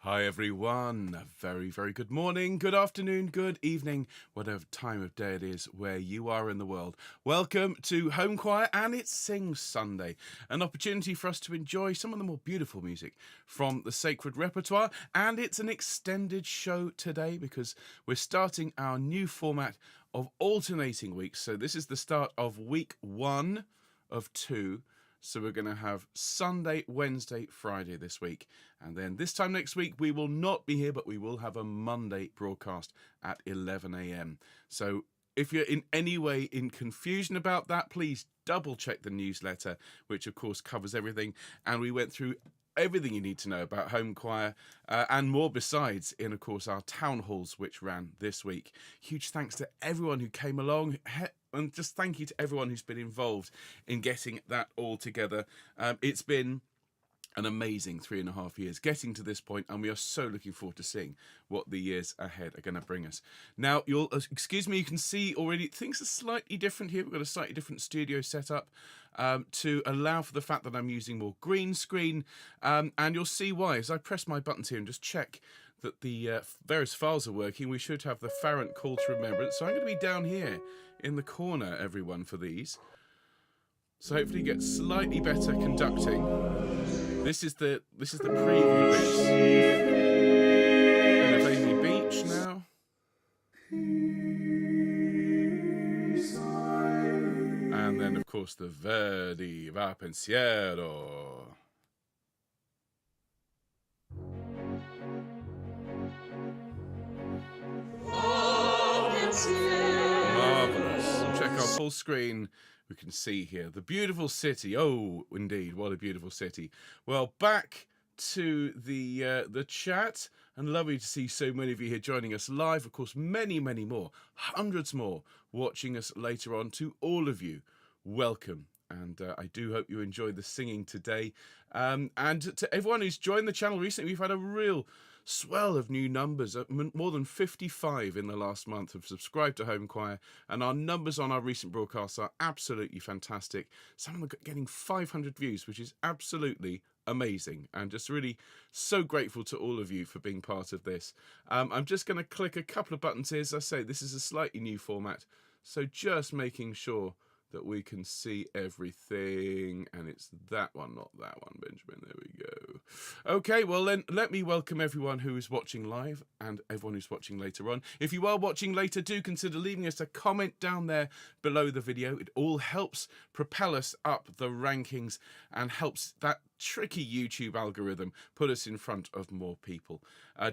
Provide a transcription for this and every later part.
Hi everyone, a very, very good morning, good afternoon, good evening, whatever time of day it is where you are in the world. Welcome to Homechoir and it's Sing Sunday, an opportunity for us to enjoy some of the more beautiful music from the sacred repertoire, and it's an extended show today because we're starting our new format of alternating weeks. So this is the start of week 1 of 2. So we're going to have Sunday, Wednesday, Friday this week. And then this time next week, we will not be here, but we will have a Monday broadcast at 11 a.m. So if you're in any way in confusion about that, please double check the newsletter, which of course covers everything. And we went through everything you need to know about Homechoir and more besides in, of course, our town halls, which ran this week. Huge thanks to everyone who came along. And just thank you to everyone who's been involved in getting that all together. It's been an amazing 3.5 years getting to this point, and we are so looking forward to seeing what the years ahead are going to bring us. Now, you'll excuse me, you can see already things are slightly different here. We've got a slightly different studio setup to allow for the fact that I'm using more green screen, and you'll see why as I press my buttons here and just check that the various files are working. We should have the Farrant call to remembrance. So I'm going to be down here in the corner, everyone, for these. So hopefully you get slightly better conducting. This is the preview bit. And the Amy Beach now. And then of course the Verdi Pensiero. Marvellous. Check our full screen. We can see here the beautiful city. Oh, indeed, what a beautiful city. Well, back to the chat, and lovely to see so many of you here joining us live. Of course, many, many more, hundreds more watching us later on. To all of you, welcome. And I do hope you enjoyed the singing today. And to everyone who's joined the channel recently, we've had a real swell of new numbers. More than 55 in the last month have subscribed to Homechoir, and our numbers on our recent broadcasts are absolutely fantastic. Some of them are getting 500 views, which is absolutely amazing, and just really so grateful to all of you for being part of this. I'm just going to click a couple of buttons here. As I say, this is a slightly new format, so just making sure that we can see everything, and it's that one, not that one, Benjamin. There we go. Okay, well then, let me welcome everyone who is watching live and everyone who's watching later on. If you are watching later, do consider leaving us a comment down there below the video. It all helps propel us up the rankings and helps that tricky YouTube algorithm put us in front of more people.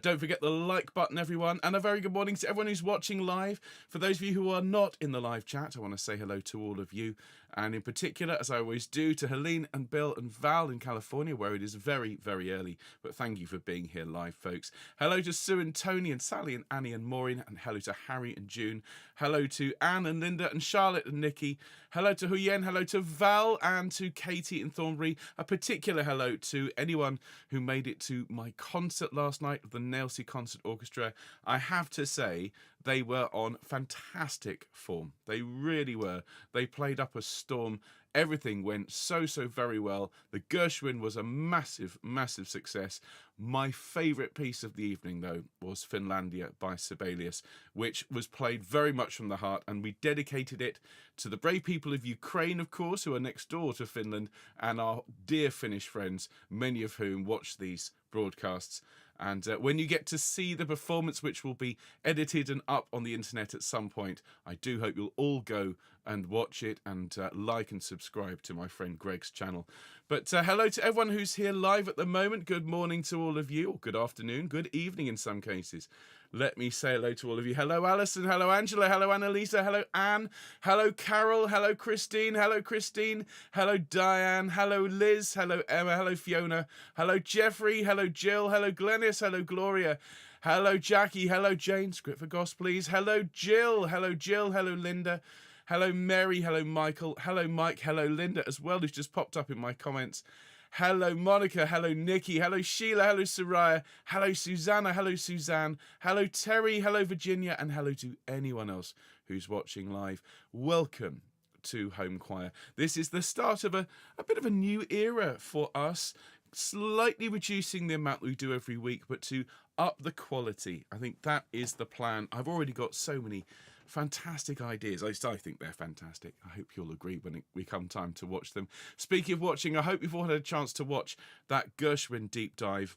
Don't forget the like button, everyone, and a very good morning to everyone who's watching live. For those of you who are not in the live chat, I want to say hello to all of you, and in particular, as I always do, to Helene and Bill and Val in California, where it is very, very early, but thank you for being here live, folks. Hello to Sue and Tony and Sally and Annie and Maureen, and hello to Harry and June. Hello to Anne and Linda and Charlotte and Nikki. Hello to Huyen, hello to Val and to Katie in Thornbury. A particular hello to anyone who made it to my concert last night of the Nailsea Concert Orchestra. I have to say, they were on fantastic form. They really were. They played up a storm. Everything went so very well. The Gershwin was a massive, massive success. My favourite piece of the evening, though, was Finlandia by Sibelius, which was played very much from the heart, and we dedicated it to the brave people of Ukraine, of course, who are next door to Finland, and our dear Finnish friends, many of whom watch these broadcasts. And when you get to see the performance, which will be edited and up on the internet at some point, I do hope you'll all go and watch it and like and subscribe to my friend Greg's channel. But hello to everyone who's here live at the moment. Good morning to all of you, or good afternoon, good evening in some cases. Let me say hello to all of you. Hello, Alison. Hello, Angela. Hello, Annalisa. Hello, Anne. Hello, Carol. Hello, Christine. Hello, Christine. Hello, Diane. Hello, Liz. Hello, Emma. Hello, Fiona. Hello, Jeffrey. Hello, Jill. Hello, Glennis. Hello, Gloria. Hello, Jackie. Hello, Jane. Script for Goss, please. Hello, Jill. Hello, Jill. Hello, Linda. Hello, Mary. Hello, Michael. Hello, Mike. Hello, Linda as well, who's just popped up in my comments. Hello, Monica. Hello, Nikki. Hello, Sheila. Hello, Soraya. Hello, Susanna. Hello, Suzanne. Hello, Terry. Hello, Virginia. And hello to anyone else who's watching live. Welcome to Homechoir. This is the start of a bit of a new era for us, slightly reducing the amount we do every week, but to up the quality. I think that is the plan. I've already got so many fantastic ideas. At least I think they're fantastic. I hope you'll agree when we come time to watch them. Speaking of watching, I hope you've all had a chance to watch that Gershwin deep dive.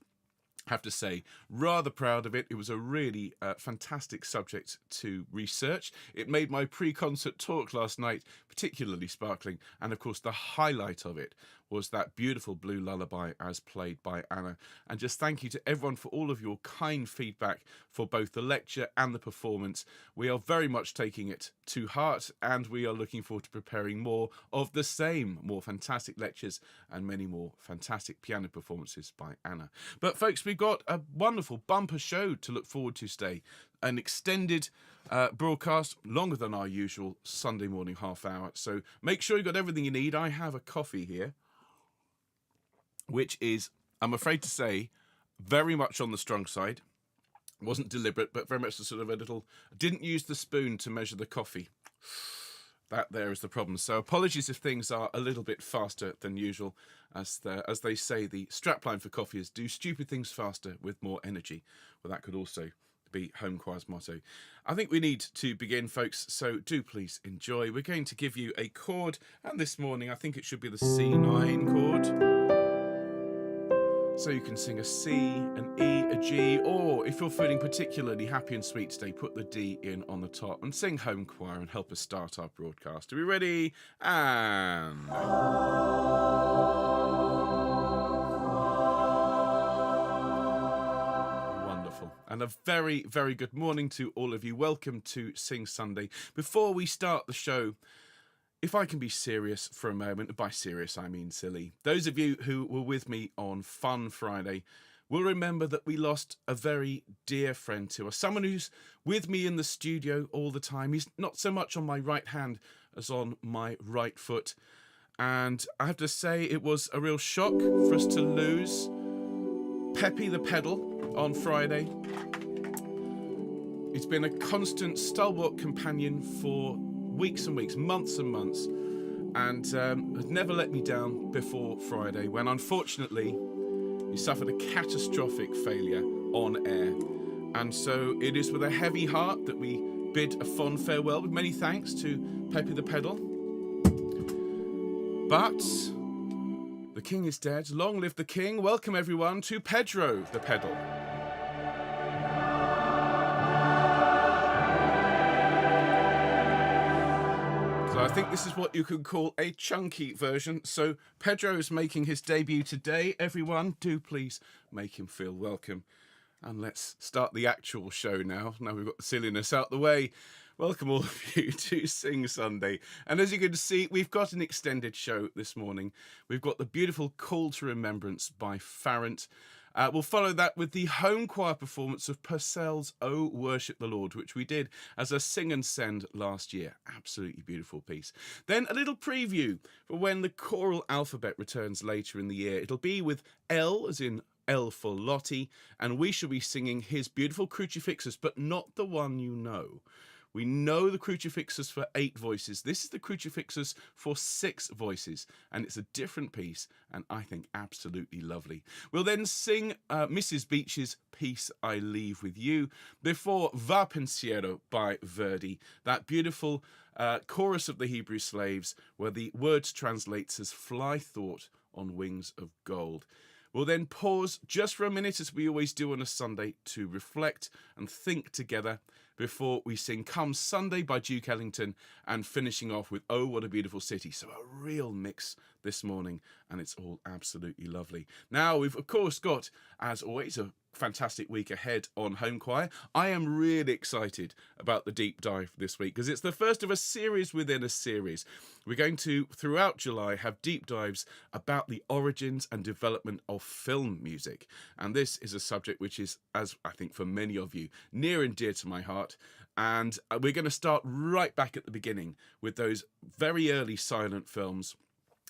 Have to say, rather proud of it. It was a really fantastic subject to research. It made my pre-concert talk last night particularly sparkling, and of course the highlight of it was that beautiful blue lullaby as played by Anna. And just thank you to everyone for all of your kind feedback for both the lecture and the performance. We are very much taking it to heart, and we are looking forward to preparing more of the same, more fantastic lectures and many more fantastic piano performances by Anna. But folks, we've got a wonderful bumper show to look forward to today. An extended broadcast, longer than our usual Sunday morning half hour. So make sure you've got everything you need. I have a coffee here, which is, I'm afraid to say, very much on the strong side. Wasn't deliberate, but very much a sort of a little, didn't use the spoon to measure the coffee. That there is the problem. So apologies if things are a little bit faster than usual. As they say, the strapline for coffee is do stupid things faster with more energy. Well, that could also be Homechoir's motto. I think we need to begin, folks, so do please enjoy. We're going to give you a chord, and this morning I think it should be the C9 chord. So you can sing a C, an E, a G, or if you're feeling particularly happy and sweet today, put the D in on the top and sing Homechoir and help us start our broadcast. Are we ready? And wonderful. And a very, very good morning to all of you. Welcome to Sing Sunday. Before we start the show, if I can be serious for a moment, by serious I mean silly, those of you who were with me on Fun Friday will remember that we lost a very dear friend to us, someone who's with me in the studio all the time. He's not so much on my right hand as on my right foot. And I have to say it was a real shock for us to lose Peppy the pedal on Friday. He's been a constant stalwart companion for weeks and weeks, months and months, and has never let me down before Friday, when unfortunately he suffered a catastrophic failure on air. And so it is with a heavy heart that we bid a fond farewell, with many thanks to Peppy the pedal. But the king is dead. Long live the king. Welcome everyone to Pedro the pedal. I think this is what you could call a chunky version. So Pedro is making his debut today. Everyone, do please make him feel welcome. And let's start the actual show now. Now we've got the silliness out the way. Welcome all of you to Sing Sunday. And as you can see, we've got an extended show this morning. We've got the beautiful Call to Remembrance by Farrant. We'll follow that with the Homechoir performance of Purcell's Oh Worship the Lord, which we did as a sing and send last year. Absolutely beautiful piece. Then a little preview for when the choral alphabet returns later in the year. It'll be with L, as in L for Lotti, and we shall be singing his beautiful Crucifixus, but not the one you know. We know the Crucifixus for 8 voices. This is the Crucifixus for 6 voices, and it's a different piece, and I think absolutely lovely. We'll then sing Mrs. Beach's Peace I Leave With You before Va Pensiero by Verdi, that beautiful chorus of the Hebrew slaves where the words translates as fly thought on wings of gold. We'll then pause just for a minute, as we always do on a Sunday, to reflect and think together before we sing Come Sunday by Duke Ellington, and finishing off with Oh What a Beautiful City. So a real mix this morning, and it's all absolutely lovely. Now, we've of course got, as always, a fantastic week ahead on Homechoir. I am really excited about the deep dive this week, because it's the first of a series within a series. We're going to, throughout July, have deep dives about the origins and development of film music. And this is a subject which is, as I think for many of you, near and dear to my heart. And we're going to start right back at the beginning with those very early silent films,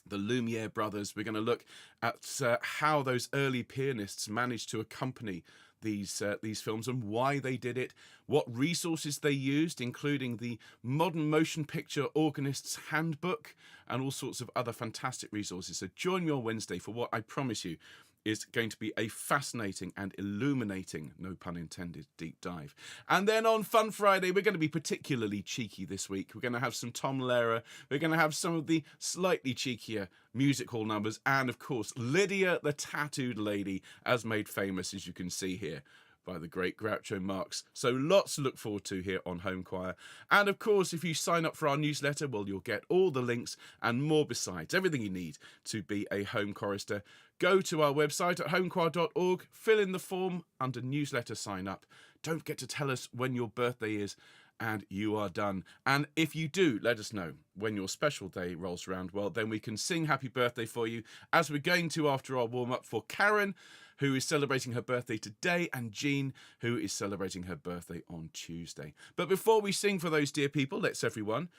the Lumiere brothers. We're going to look at how those early pianists managed to accompany these films and why they did it, what resources they used, including the Modern Motion Picture Organist's Handbook and all sorts of other fantastic resources. So join me on Wednesday for what I promise you is going to be a fascinating and illuminating, no pun intended, deep dive. And then on Fun Friday, we're going to be particularly cheeky this week. We're going to have some Tom Lehrer. We're going to have some of the slightly cheekier music hall numbers. And of course, Lydia the Tattooed Lady, as made famous, as you can see here, by the great Groucho Marx. So lots to look forward to here on Homechoir. And of course, if you sign up for our newsletter, well, you'll get all the links and more besides, everything you need to be a home chorister. Go to our website at homechoir.org, fill in the form under newsletter sign up. Don't forget to tell us when your birthday is, and you are done. And if you do, let us know when your special day rolls around. Well, then we can sing happy birthday for you, as we're going to after our warm-up for Karen, who is celebrating her birthday today, and Jean, who is celebrating her birthday on Tuesday. But before we sing for those dear people, let's everyone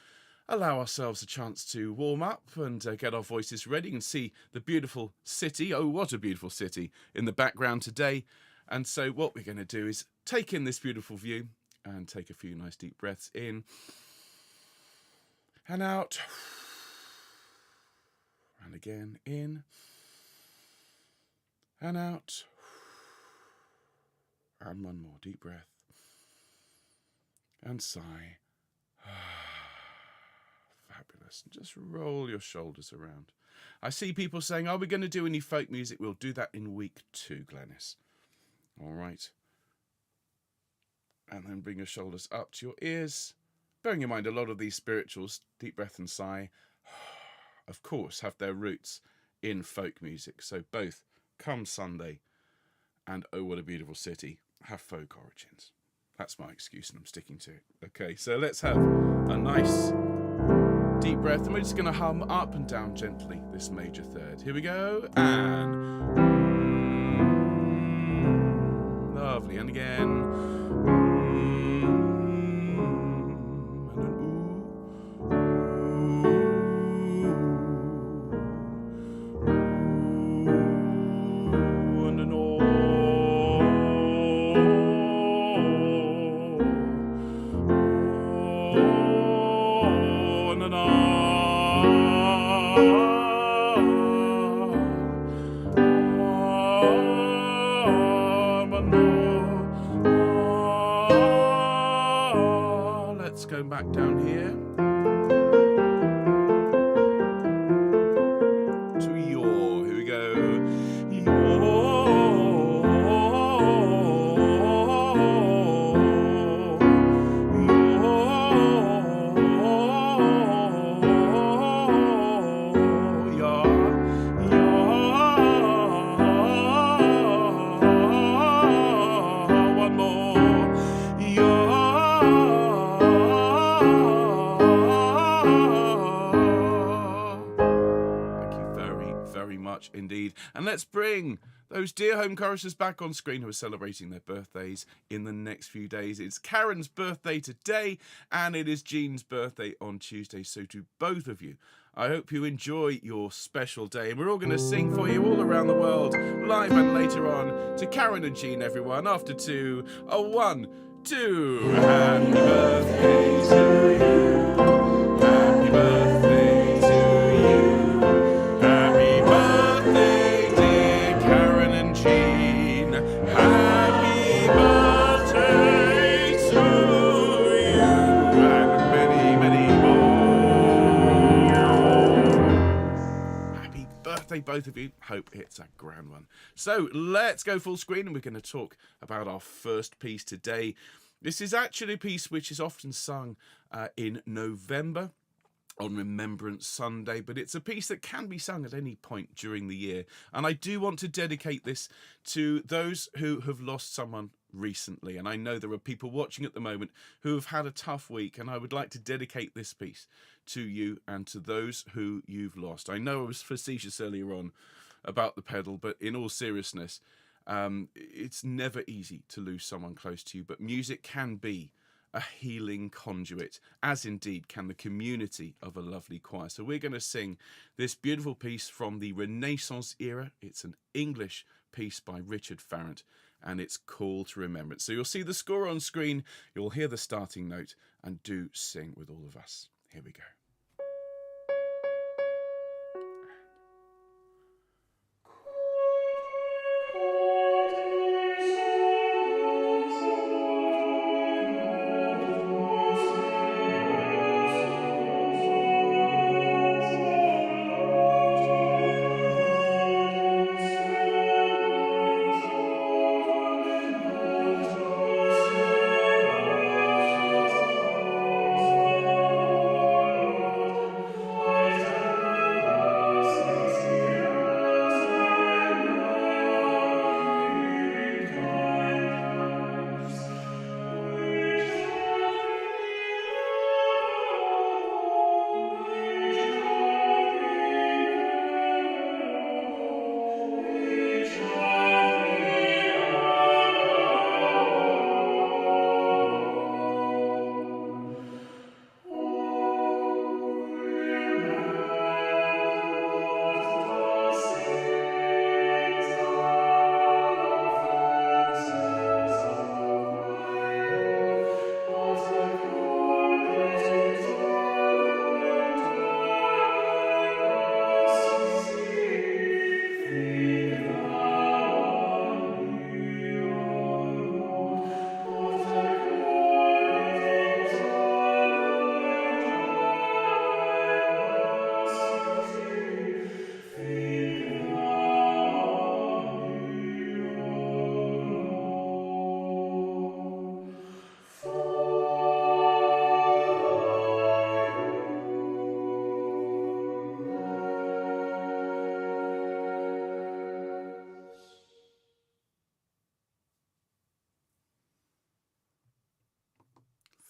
allow ourselves a chance to warm up and get our voices ready and see the beautiful city. Oh, what a beautiful city in the background today. And so what we're going to do is take in this beautiful view and take a few nice deep breaths in and out. And again, in and out. And one more deep breath. And sigh. Fabulous. Just roll your shoulders around. I see people saying, are we going to do any folk music? We'll do that in week 2, Glenys. All right. And then bring your shoulders up to your ears. Bearing in mind, a lot of these spirituals, deep breath and sigh, of course, have their roots in folk music. So both Come Sunday and Oh What a Beautiful City have folk origins. That's my excuse and I'm sticking to it. Okay, so let's have a nice deep breath, and we're just going to hum up and down gently this major third. Here we go, and lovely, and again, and an ooh, and an oh, and an ah. Let's go back down here to your. Here we go. One more. Much indeed. And let's bring those dear home choristers back on screen who are celebrating their birthdays in the next few days. It's Karen's birthday today and it is Jean's birthday on Tuesday. So to both of you, I hope you enjoy your special day, and we're all going to sing for you all around the world, live and later on, to Karen and Jean, everyone. After 2, a 1, 2. Happy birthday to you. Happy birthday to you. Happy birthday, dear Karen and Jean. Happy birthday to you. And many, many more. Happy birthday, both of you. Hope it's a grand one. So let's go full screen, and we're going to talk about our first piece today. This is actually a piece which is often sung in November on Remembrance Sunday, but it's a piece that can be sung at any point during the year. And I do want to dedicate this to those who have lost someone recently. And I know there are people watching at the moment who have had a tough week, and I would like to dedicate this piece to you and to those who you've lost. I know I was facetious earlier on about the pedal, but in all seriousness, it's never easy to lose someone close to you, but music can be a healing conduit, as indeed can the community of a lovely choir. So we're going to sing this beautiful piece from the Renaissance era. It's an English piece by Richard Farrant, and it's called to Remembrance. So you'll see the score on screen, you'll hear the starting note, and do sing with all of us. Here we go.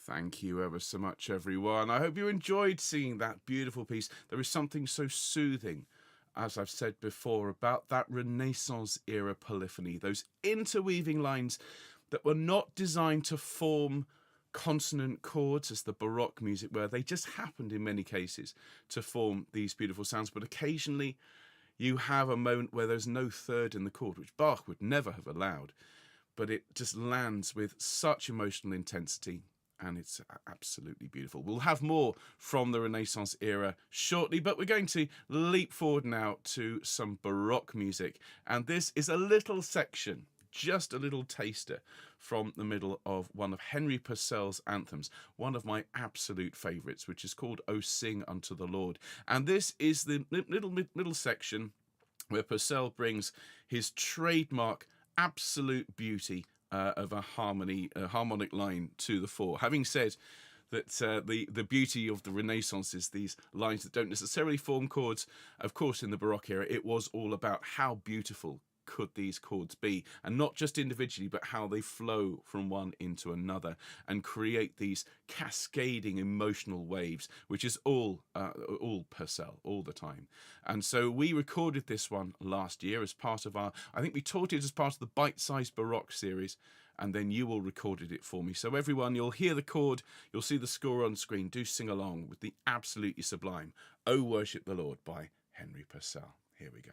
Thank you ever so much, everyone. I hope you enjoyed seeing that beautiful piece. There is something so soothing, as I've said before, about that Renaissance era polyphony, those interweaving lines that were not designed to form consonant chords as the Baroque music were. They just happened in many cases to form these beautiful sounds, but occasionally you have a moment where there's no third in the chord, which Bach would never have allowed, but it just lands with such emotional intensity, and it's absolutely beautiful. We'll have more from the Renaissance era shortly, but we're going to leap forward now to some Baroque music, and this is a little section, just a little taster from the middle of one of Henry Purcell's anthems, one of my absolute favourites, which is called O Sing Unto the Lord. And this is the middle section where Purcell brings his trademark absolute beauty of a harmonic line to the fore. Having said that the beauty of the Renaissance is these lines that don't necessarily form chords, of course in the Baroque era it was all about how beautiful could these chords be, and not just individually but how they flow from one into another and create these cascading emotional waves, which is all Purcell all the time. And so we recorded this one last year as part of our, I think we taught it as part of the Bite-Sized Baroque series, and then you all recorded it for me. So everyone, you'll hear the chord, you'll see the score on screen. Do sing along with the absolutely sublime "O Worship the Lord" by Henry Purcell. Here we go.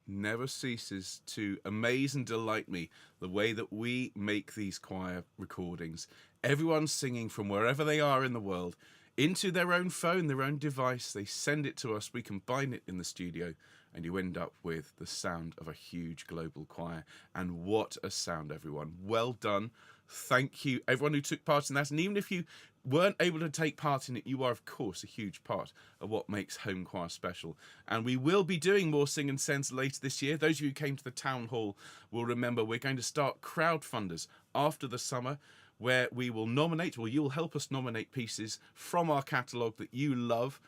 Never ceases to amaze and delight me the way that we make these choir recordings. Everyone singing from wherever they are in the world into their own phone, their own device. They send it to us, we combine it in the studio, and you end up with the sound of a huge global choir. And what a sound, everyone. Well done. Thank you, everyone who took part in that. And even if you weren't able to take part in it, you are, of course, a huge part of what makes Homechoir special. And we will be doing more Sing and Sends later this year. Those of you who came to the town hall will remember we're going to start crowdfunders after the summer, where we will nominate, or you'll help us nominate pieces from our catalogue that you love,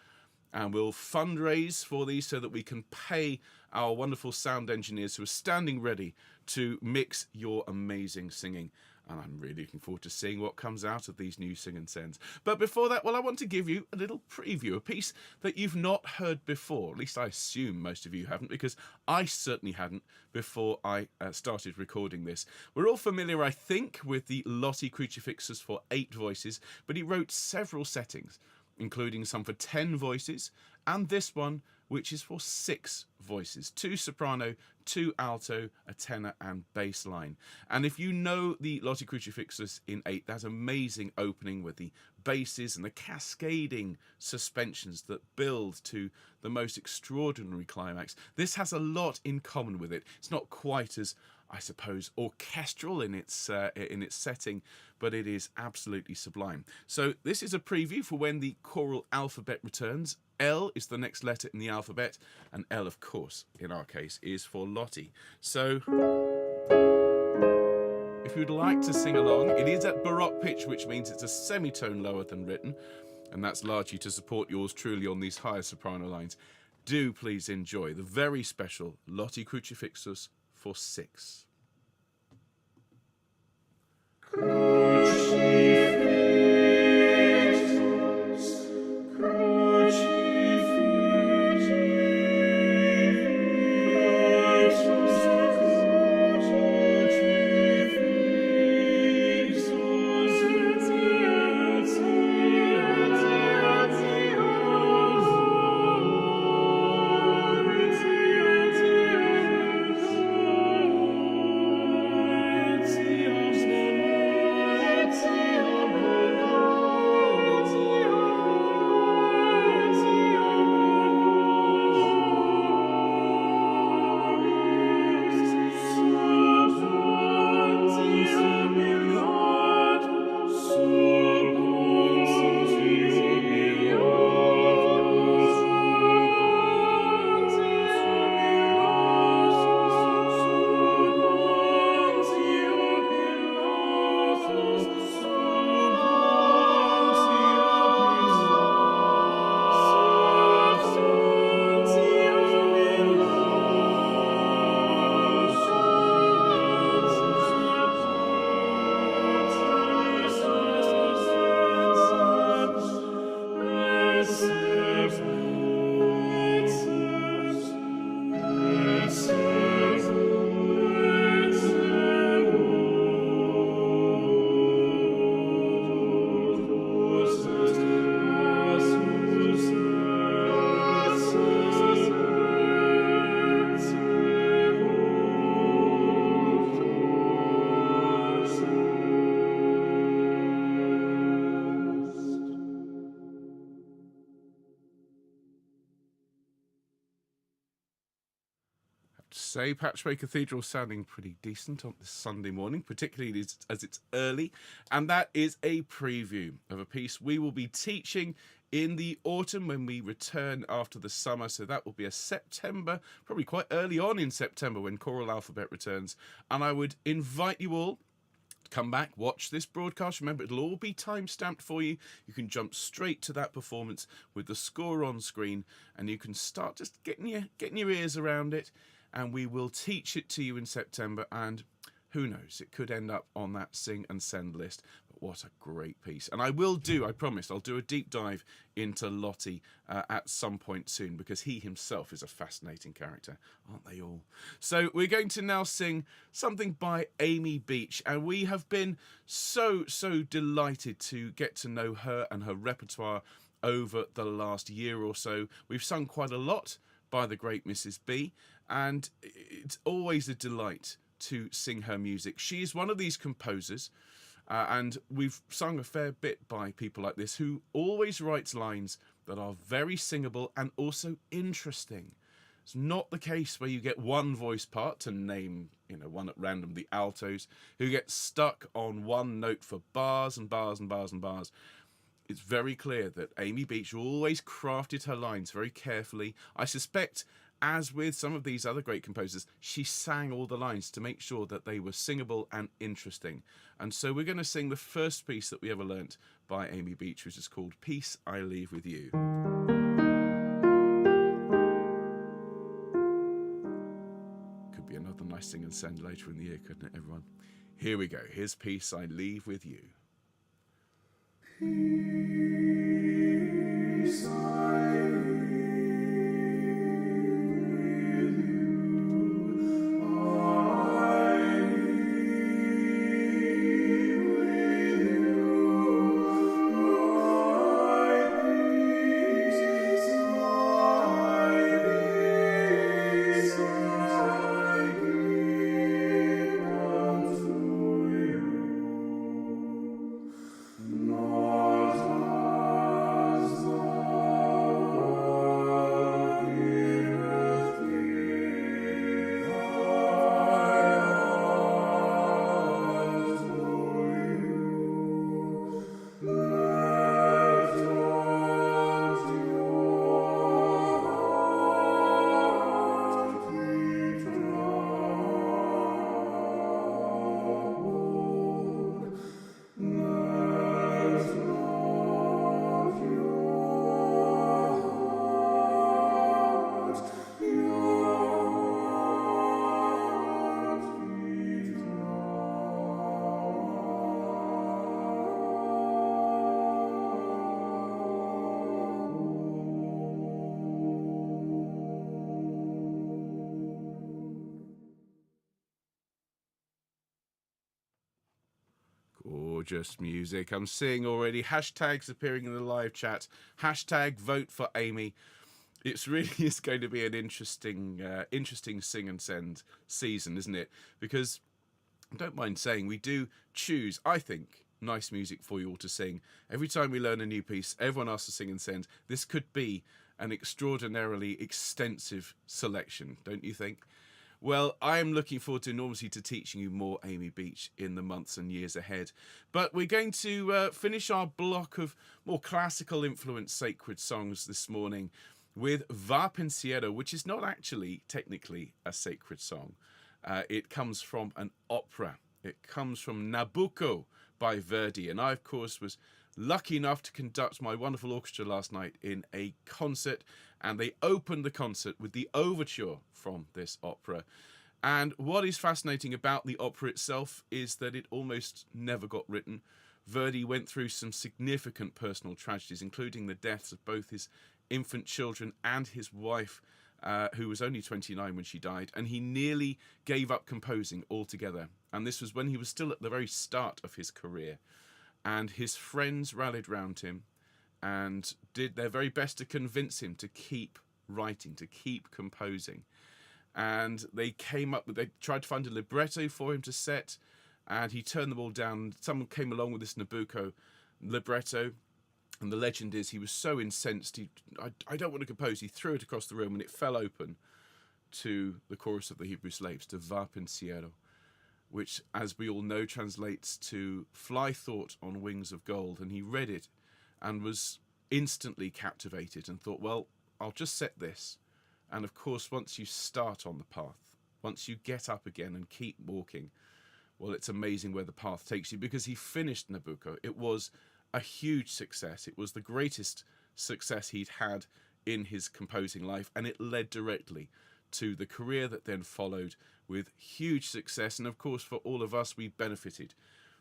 and we'll fundraise for these so that we can pay our wonderful sound engineers who are standing ready to mix your amazing singing. And I'm really looking forward to seeing what comes out of these new Sing and Sends. But before that, well, I want to give you a little preview, a piece that you've not heard before. At least I assume most of you haven't, because I certainly hadn't before I started recording this. We're all familiar, I think, with the Lotti Crucifixus for 8 voices, but he wrote several settings, including some for 10 voices, and this one, which is for 6 voices, 2 soprano, 2 alto, a tenor and bass line. And if you know the Lotti Crucifixus in 8, that amazing opening with the basses and the cascading suspensions that build to the most extraordinary climax, this has a lot in common with it. It's not quite as, I suppose, orchestral in its setting, but it is absolutely sublime. So this is a preview for when the choral alphabet returns. L is the next letter in the alphabet, and L, of course, in our case, is for Lotti. So if you'd like to sing along, it is at Baroque pitch, which means it's a semitone lower than written, and that's largely to support yours truly on these higher soprano lines. do please enjoy the very special Lotti Crucifixus for 6. Say Patchway Cathedral sounding pretty decent on this Sunday morning, particularly as it's early, and that is a preview of a piece we will be teaching in the autumn when we return after the summer. So that will be a September, probably quite early on in September when Choral Alphabet returns, and I would invite you all to come back, watch this broadcast. Remember, it'll all be time-stamped for you. You can jump straight to that performance with the score on screen, and you can start just getting your ears around it. And we will teach it to you in September, and who knows, it could end up on that Sing and Send list. But what a great piece. And I promise, I'll do a deep dive into Lotti at some point soon, because he himself is a fascinating character, aren't they all? So we're going to now sing something by Amy Beach, and we have been so delighted to get to know her and her repertoire over the last year or so. We've sung quite a lot by the great Mrs. B, and it's always a delight to sing her music. She is one of these composers, and we've sung a fair bit by people like this, who always writes lines that are very singable and also interesting. It's not the case where you get one voice part, to name one at random, the altos, who get stuck on one note for bars and bars and bars and bars. It's very clear that Amy Beach always crafted her lines very carefully. I suspect, as with some of these other great composers, she sang all the lines to make sure that they were singable and interesting. And so we're going to sing the first piece that we ever learnt by Amy Beach, which is called Peace I Leave With You. Could be another nice sing and send later in the year, couldn't it, everyone? Here we go. Here's Peace I Leave With You. Peace I Not as gorgeous music. I'm seeing already hashtags appearing in the live chat. Hashtag vote for Amy. It's really is going to be an interesting sing and send season, isn't it? Because I don't mind saying we do choose, I think, nice music for you all to sing. Every time we learn a new piece, everyone asks to sing and send. This could be an extraordinarily extensive selection, don't you think? Well, I am looking forward to enormously to teaching you more Amy Beach in the months and years ahead. But we're going to finish our block of more classical influenced sacred songs this morning with Va Pensiero, which is not actually technically a sacred song. It comes from an opera. It comes from Nabucco by Verdi. And I, of course, was lucky enough to conduct my wonderful orchestra last night in a concert, and they opened the concert with the overture from this opera. And what is fascinating about the opera itself is that it almost never got written. Verdi went through some significant personal tragedies, including the deaths of both his infant children and his wife, who was only 29 when she died, and he nearly gave up composing altogether. And this was when he was still at the very start of his career. And his friends rallied round him and did their very best to convince him to keep writing, to keep composing. And they tried to find a libretto for him to set, and he turned them all down. Someone came along with this Nabucco libretto, and the legend is he was so incensed, I don't want to compose. He threw it across the room, and it fell open to the chorus of the Hebrew slaves, to Va Pensiero, which, as we all know, translates to fly thought on wings of gold. And he read it and was instantly captivated and thought, well, I'll just set this. And of course, once you start on the path, once you get up again and keep walking, well, it's amazing where the path takes you, because he finished Nabucco. It was a huge success. It was the greatest success he'd had in his composing life, and it led directly to the career that then followed with huge success. And of course, for all of us, we benefited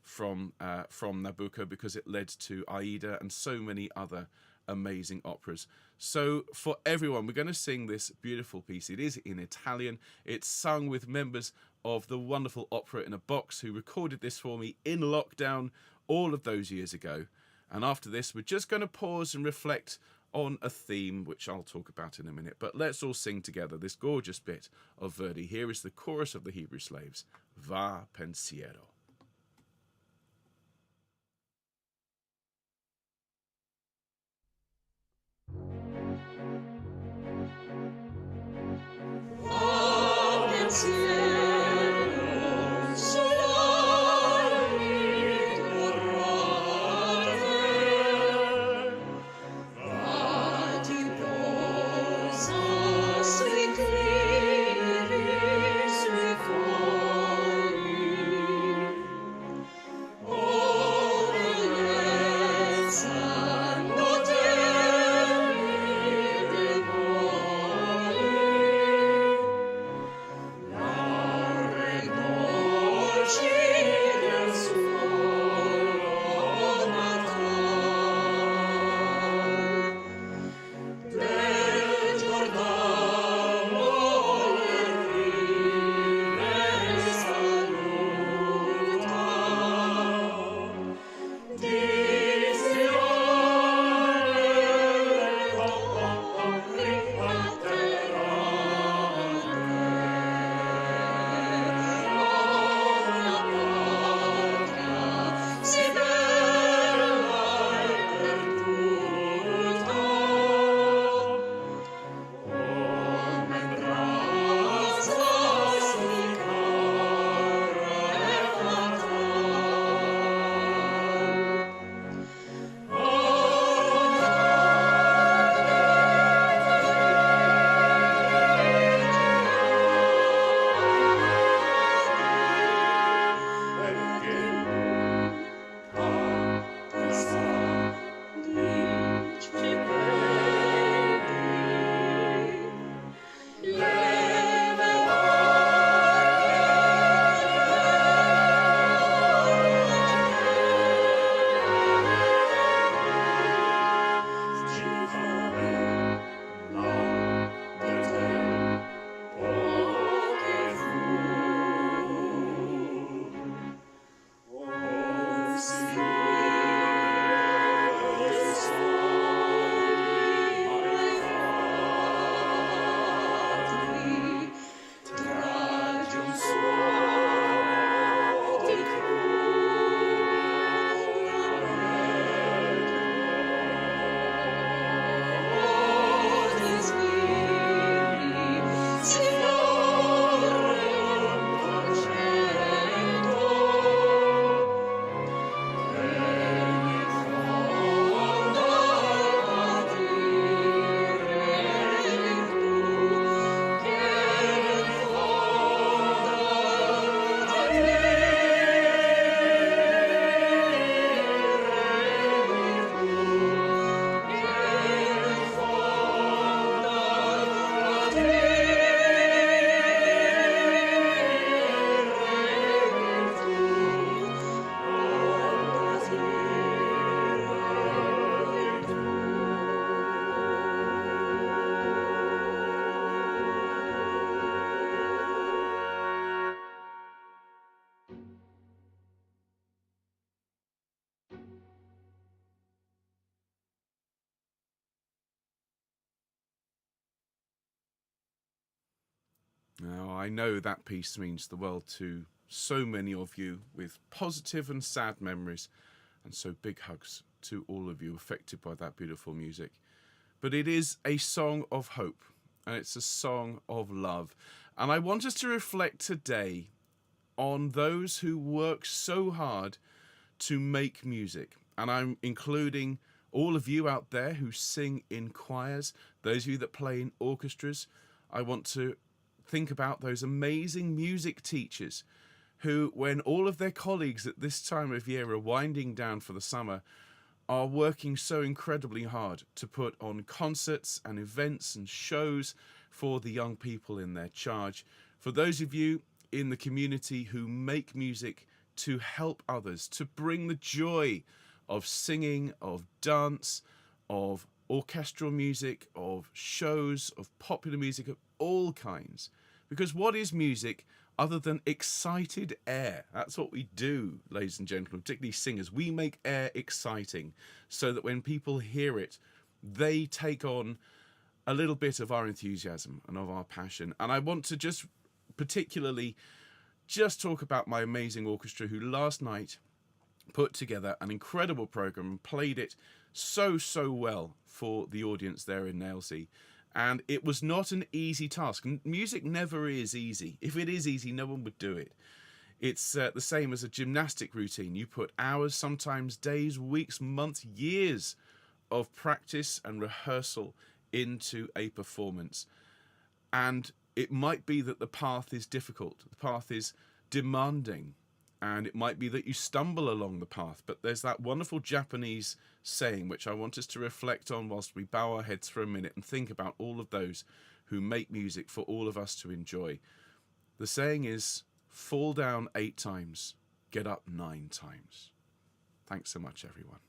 from Nabucco, because it led to Aida and so many other amazing operas. So for everyone, we're going to sing this beautiful piece. It is in Italian. It's sung with members of the wonderful Opera in a Box, who recorded this for me in lockdown all of those years ago. And after this, we're just going to pause and reflect on a theme, which I'll talk about in a minute. But let's all sing together this gorgeous bit of Verdi. Here is the chorus of the Hebrew slaves, Va Pensiero. Va Pensiero. Now, I know that piece means the world to so many of you with positive and sad memories, and so big hugs to all of you affected by that beautiful music. But it is a song of hope, and it's a song of love. And I want us to reflect today on those who work so hard to make music. And I'm including all of you out there who sing in choirs, those of you that play in orchestras. I want to think about those amazing music teachers who, when all of their colleagues at this time of year are winding down for the summer, are working so incredibly hard to put on concerts and events and shows for the young people in their charge. For those of you in the community who make music to help others, to bring the joy of singing, of dance, of orchestral music, of shows, of popular music of all kinds. Because what is music other than excited air? That's what we do, ladies and gentlemen, particularly singers. We make air exciting so that when people hear it, they take on a little bit of our enthusiasm and of our passion. And I want to just particularly just talk about my amazing orchestra who last night put together an incredible program and played it so well for the audience there in Nailsea. And it was not an easy task. Music never is easy. If it is easy, no one would do it. It's the same as a gymnastic routine. You put hours, sometimes days, weeks, months, years of practice and rehearsal into a performance. And it might be that the path is difficult, the path is demanding, and it might be that you stumble along the path. But there's that wonderful Japanese saying, which I want us to reflect on whilst we bow our heads for a minute and think about all of those who make music for all of us to enjoy. The saying is, fall down 8 times, get up 9 times. Thanks so much, everyone.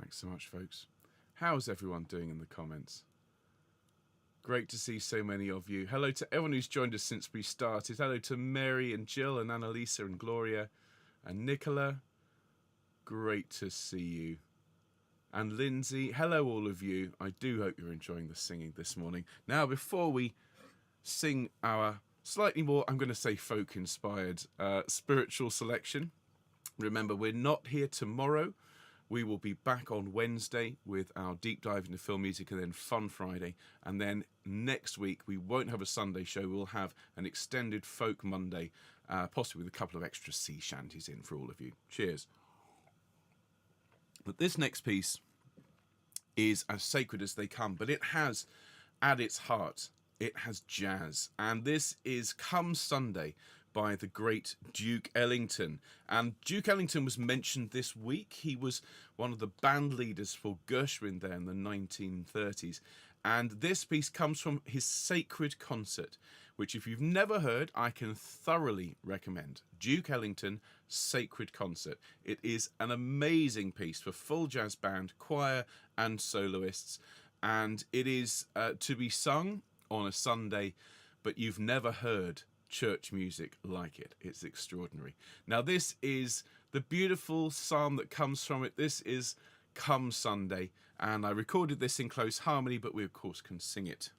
Thanks so much, folks. How's everyone doing in the comments? Great to see so many of you. Hello to everyone who's joined us since we started. Hello to Mary and Jill and Annalisa and Gloria and Nicola. Great to see you. And Lindsay. Hello, all of you. I do hope you're enjoying the singing this morning. Now, before we sing our slightly more, I'm going to say folk-inspired spiritual selection, remember, we're not here tomorrow. We will be back on Wednesday with our deep dive into film music and then Fun Friday. And then next week, we won't have a Sunday show. We'll have an extended Folk Monday, possibly with a couple of extra sea shanties in for all of you. Cheers. But this next piece is as sacred as they come, but it has at its heart, it has jazz. And this is Come Sunday by the great Duke Ellington. And Duke Ellington was mentioned this week. He was one of the band leaders for Gershwin there in the 1930s. And this piece comes from his Sacred Concert, which if you've never heard, I can thoroughly recommend. Duke Ellington, Sacred Concert. It is an amazing piece for full jazz band, choir and soloists. And it is to be sung on a Sunday, but you've never heard church music like it. It's extraordinary. Now, this is the beautiful psalm that comes from it. This is Come Sunday. And I recorded this in close harmony, but we of course can sing it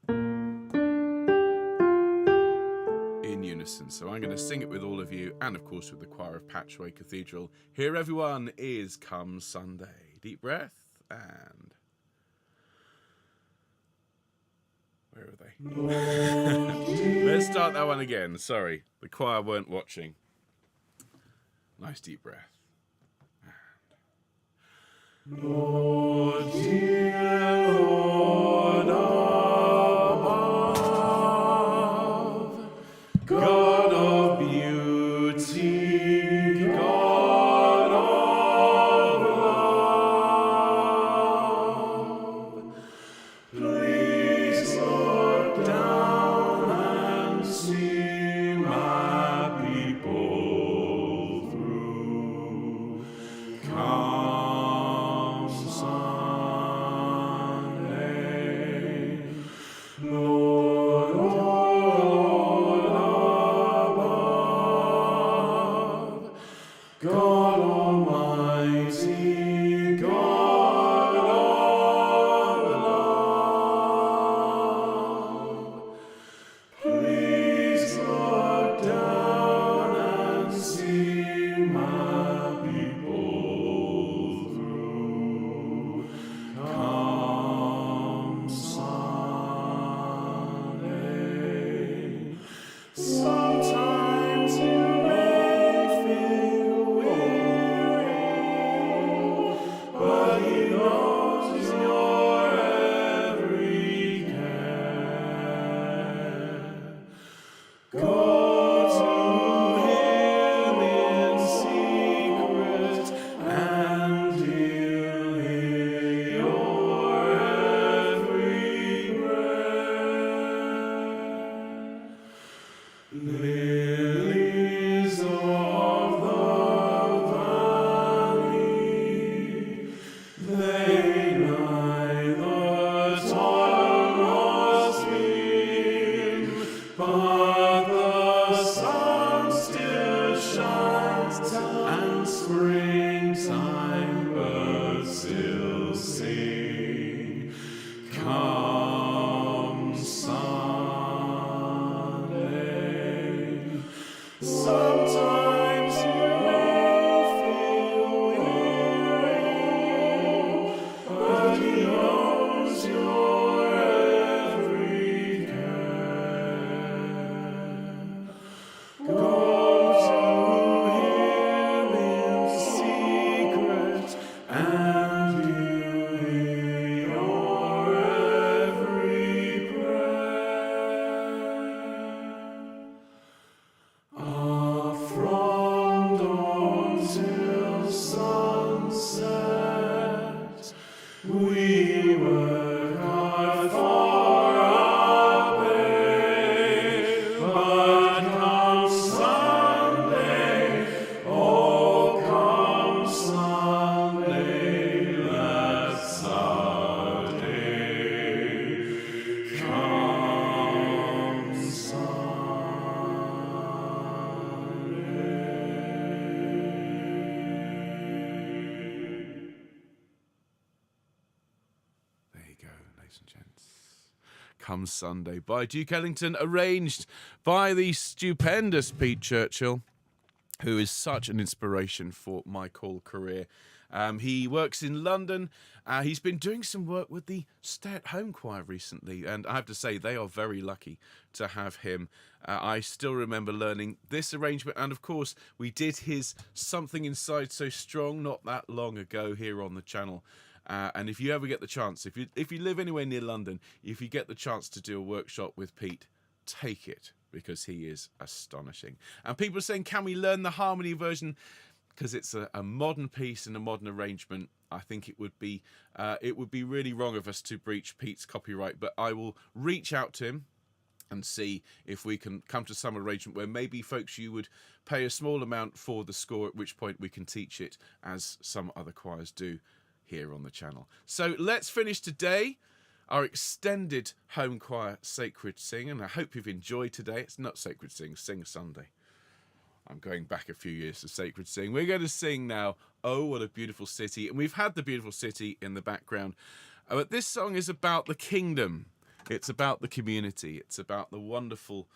in unison. So I'm going to sing it with all of you, and of course with the choir of Patchway Cathedral. Here everyone is Come Sunday. Deep breath, and where are they? Let's start that one again. Sorry, the choir weren't watching. Nice deep breath. And Lord, dear Lord above, God of beauty, God of love, please look down and see my people through. Come Sunday, Lord, Lord above, God Almighty, God of love, please look down and see my people through. Come Sunday. Sometimes you may feel weary, but He knows your every care. Go to Him in secret, and He'll hear your every prayer. Lilies of the valley, they neither toil nor spin, but the sun still shines, and springtime birds still sing. Come Sunday. Sometimes you may feel weary, but He knows your every care. Go to Him in secret, and He'll hear your every prayer. From dawn till sunset, we work hard for our pay. But come Sunday, oh come Sunday, that's our day. Come There you go, ladies and gents. Come Sunday by Duke Ellington, arranged by the stupendous Pete Churchill, who is such an inspiration for my choral career. He works in London. He's been doing some work with the stay-at-home choir recently, and I have to say they are very lucky to have him. I still remember learning this arrangement, and of course we did his Something Inside So Strong not that long ago here on the channel. And if you ever get the chance, if you live anywhere near London, if you get the chance to do a workshop with Pete, take it, because he is astonishing. And people are saying, can we learn the harmony version? Because it's a modern piece and a modern arrangement. I think it would be really wrong of us to breach Pete's copyright. But I will reach out to him and see if we can come to some arrangement where maybe, folks, you would pay a small amount for the score, at which point we can teach it as some other choirs do here on the channel. So let's finish today our extended home choir Sacred Sing, and I hope you've enjoyed today. It's not Sacred Sing, Sing Sunday. I'm going back a few years to Sacred Sing. We're going to sing now, Oh, What a Beautiful City. And we've had the beautiful city in the background. But this song is about the kingdom. It's about the community. It's about the wonderful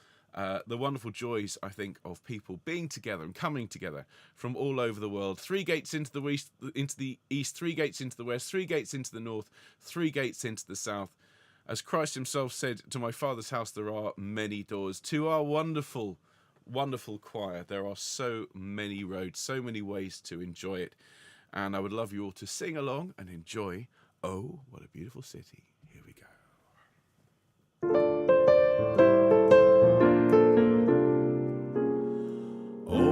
joys, I think, of people being together and coming together from all over the world. 3 gates into the east, 3 gates into the west, 3 gates into the north, 3 gates into the south. As Christ himself said, to my Father's house there are many doors. To our wonderful, wonderful choir, there are so many roads, so many ways to enjoy it. And I would love you all to sing along and enjoy Oh, What a Beautiful City. Here we go. Oh,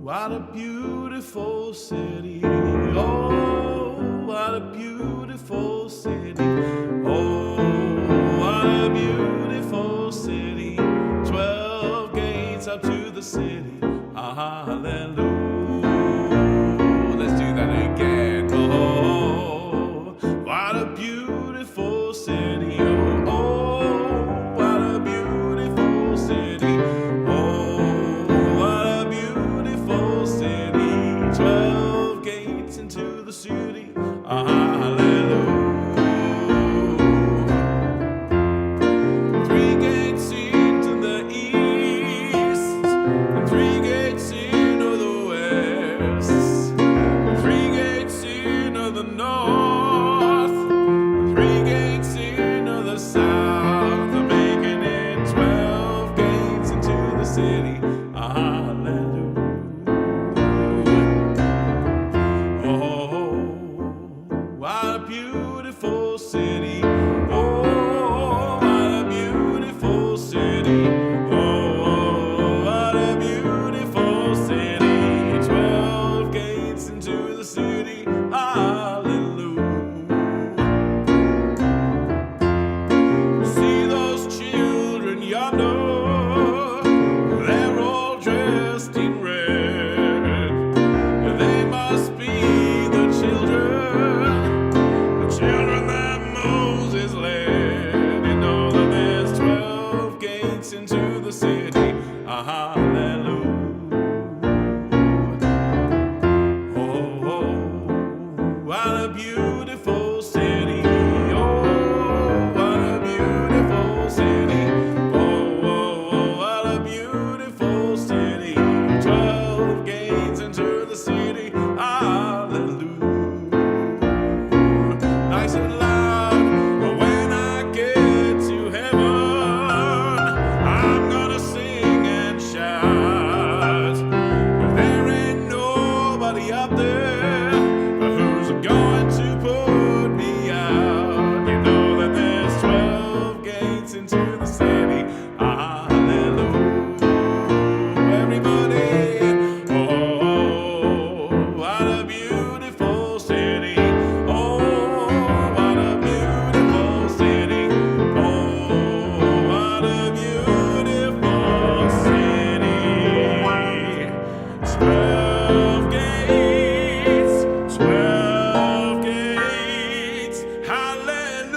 what a beautiful city. Oh, what a beautiful city. Oh, what a beautiful city. 12 gates up to the city. Hallelujah. Let's do that again. Oh, what a beautiful city. Oh, what a beautiful city. Oh, what a beautiful city. 12 gates into the city. Hallelujah. 3 gates into the east, and 3 gates into the west, 3 gates into the north, and 3 gates into the south, making it 12 gates into the city. Hallelujah. Oh, what a beautiful city. Oh, what a beautiful city. Oh, what a beautiful city. 12 gates into the city. Hallelujah. See those children yonder. They're all dressed in red. They must be the children that Moses led. You know that there's 12 gates into the city. Hallelujah. Oh, what a beautiful city. Oh, what a beautiful city. Oh, what a beautiful city. 12 gates into the city. Hallelujah. Nice and loud. When I get to heaven, I'm gonna sing and shout. There ain't nobody up there who's going to put me out. You know that there's 12 gates into the city. Hallelujah. Everybody. Oh, what a beautiful city. Oh, what a beautiful city. Oh, what a beautiful city. 12 gates, 12 gates. Hallelujah.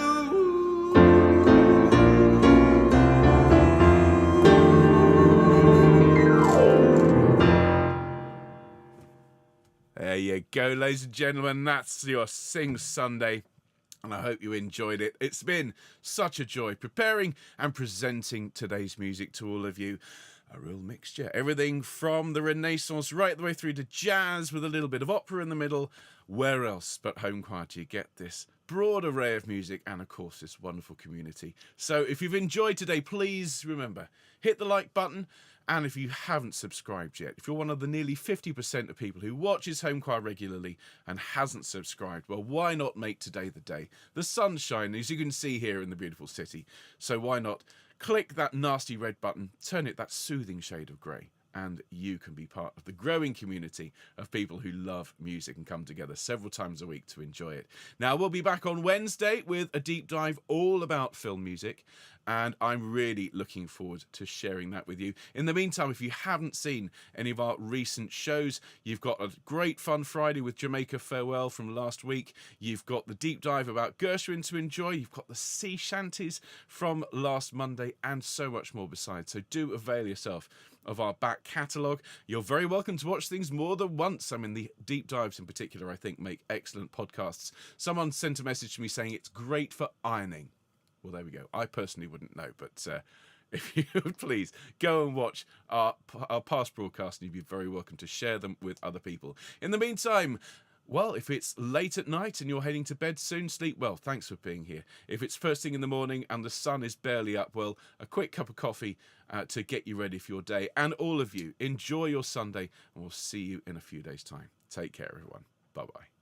There you go, ladies and gentlemen. That's your Sing Sunday, and I hope you enjoyed it. It's been such a joy preparing and presenting today's music to all of you. A real mixture. Everything from the Renaissance right the way through to jazz with a little bit of opera in the middle. Where else but Homechoir do you get this broad array of music and, of course, this wonderful community? So if you've enjoyed today, please remember, hit the like button. And if you haven't subscribed yet, if you're one of the nearly 50% of people who watches Homechoir regularly and hasn't subscribed, well, why not make today the day? The sun's shining, as you can see here in the beautiful city. So why not click that nasty red button, turn it that soothing shade of grey, and you can be part of the growing community of people who love music and come together several times a week to enjoy it. Now, we'll be back on Wednesday with a deep dive all about film music, and I'm really looking forward to sharing that with you. In the meantime, if you haven't seen any of our recent shows, you've got a great Fun Friday with Jamaica Farewell from last week. You've got the deep dive about Gershwin to enjoy. You've got the sea shanties from last Monday and so much more besides. So do avail yourself of our back catalogue. You're very welcome to watch things more than once. I mean, the deep dives in particular, I think, make excellent podcasts. Someone sent a message to me saying it's great for ironing. Well, there we go. I personally wouldn't know, but if you would please go and watch our past broadcasts, and you'd be very welcome to share them with other people. In the meantime, well, if it's late at night and you're heading to bed soon, sleep well. Thanks for being here. If it's first thing in the morning and the sun is barely up, well, a quick cup of coffee to get you ready for your day. And all of you, enjoy your Sunday, and we'll see you in a few days' time. Take care, everyone. Bye-bye.